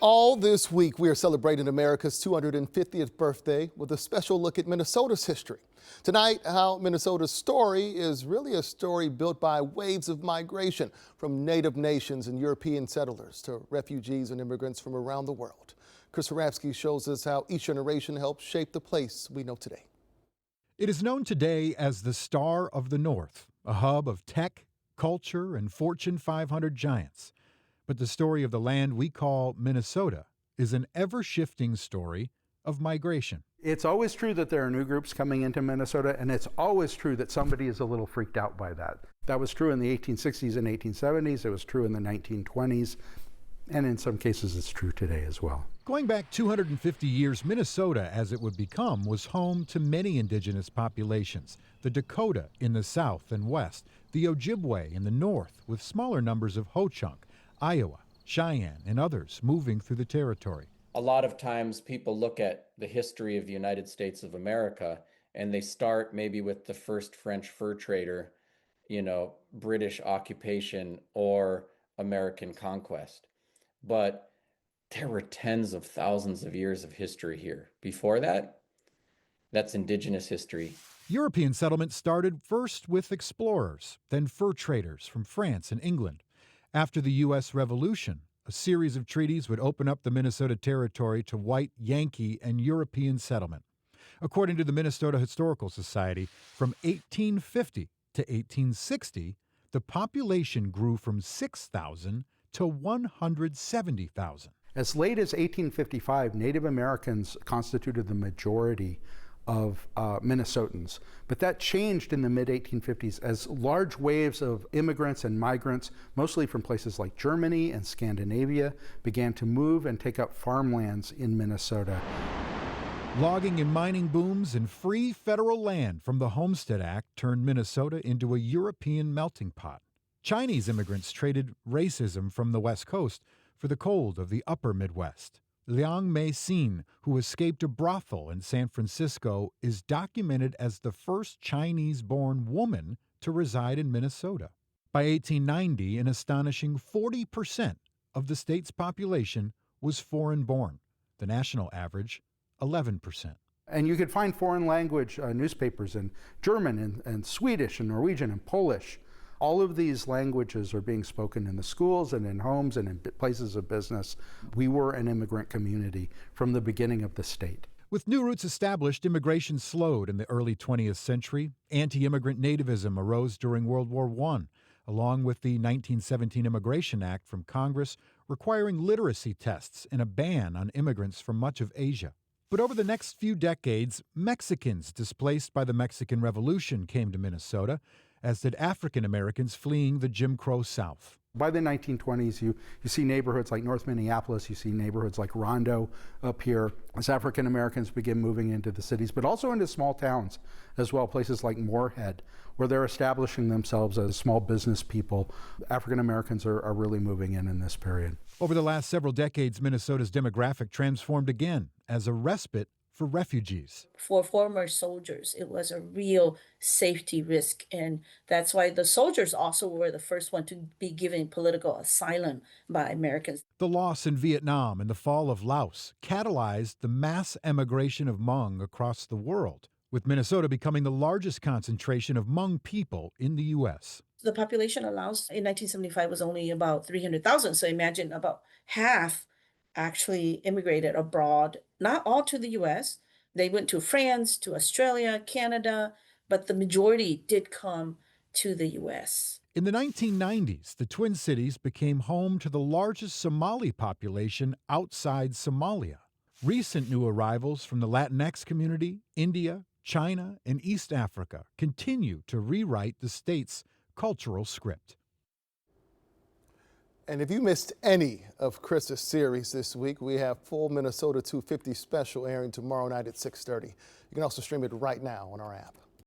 All this week, we are celebrating America's 250th birthday with a special look at Minnesota's history. Tonight, how Minnesota's story is really a story built by waves of migration from native nations and European settlers to refugees and immigrants from around the world. Chris Harapsky shows us how each generation helped shape the place we know today. It is known today as the Star of the North, a hub of tech, culture, and Fortune 500 giants. But the story of the land we call Minnesota is an ever-shifting story of migration. It's always true that there are new groups coming into Minnesota, and it's always true that somebody is a little freaked out by that. That was true in the 1860s and 1870s. It was true in the 1920s. And in some cases, it's true today as well. Going back 250 years, Minnesota, as it would become, was home to many indigenous populations. The Dakota in the south and west, the Ojibwe in the north, with smaller numbers of Ho-Chunk, Iowa, Cheyenne, and others moving through the territory. A lot of times people look at the history of the United States of America and they start maybe with the first French fur trader, British occupation or American conquest. But there were tens of thousands of years of history here. Before that, that's indigenous history. European settlement started first with explorers, then fur traders from France and England. After the U.S. Revolution, a series of treaties would open up the Minnesota Territory to white, Yankee, and European settlement. According to the Minnesota Historical Society, from 1850 to 1860, the population grew from 6,000 to 170,000. As late as 1855, Native Americans constituted the majority of Minnesotans. But that changed in the mid-1850s as large waves of immigrants and migrants, mostly from places like Germany and Scandinavia, began to move and take up farmlands in Minnesota. Logging and mining booms and free federal land from the Homestead Act turned Minnesota into a European melting pot. Chinese immigrants traded racism from the West Coast for the cold of the upper Midwest. Liang Mei-sin, who escaped a brothel in San Francisco, is documented as the first Chinese-born woman to reside in Minnesota. By 1890, an astonishing 40% of the state's population was foreign-born. The national average, 11%. And you could find foreign language newspapers in German and Swedish and Norwegian and Polish. All of these languages are being spoken in the schools and in homes and in places of business. We were an immigrant community from the beginning of the state. With new routes established, immigration slowed in the early 20th century. Anti-immigrant nativism arose during World War I, along with the 1917 Immigration Act from Congress requiring literacy tests and a ban on immigrants from much of Asia. But over the next few decades, Mexicans displaced by the Mexican Revolution came to Minnesota, as did African Americans fleeing the Jim Crow South. By the 1920s, you see neighborhoods like North Minneapolis, you see neighborhoods like Rondo up here, as African Americans begin moving into the cities, but also into small towns as well, places like Moorhead, where they're establishing themselves as small business people. African Americans are really moving in this period. Over the last several decades, Minnesota's demographic transformed again as a respite for refugees. For former soldiers, it was a real safety risk. And that's why the soldiers also were the first one to be given political asylum by Americans. The loss in Vietnam and the fall of Laos catalyzed the mass emigration of Hmong across the world, with Minnesota becoming the largest concentration of Hmong people in the U.S. The population of Laos in 1975 was only about 300,000. So imagine about half actually immigrated abroad, not all to the U.S. They went to France, to Australia, Canada, but the majority did come to the U.S. In the 1990s, the Twin Cities became home to the largest Somali population outside Somalia. Recent new arrivals from the Latinx community, India, China, and East Africa continue to rewrite the state's cultural script. And if you missed any of Chris's series this week, we have full Minnesota 250 special airing tomorrow night at 6:30. You can also stream it right now on our app.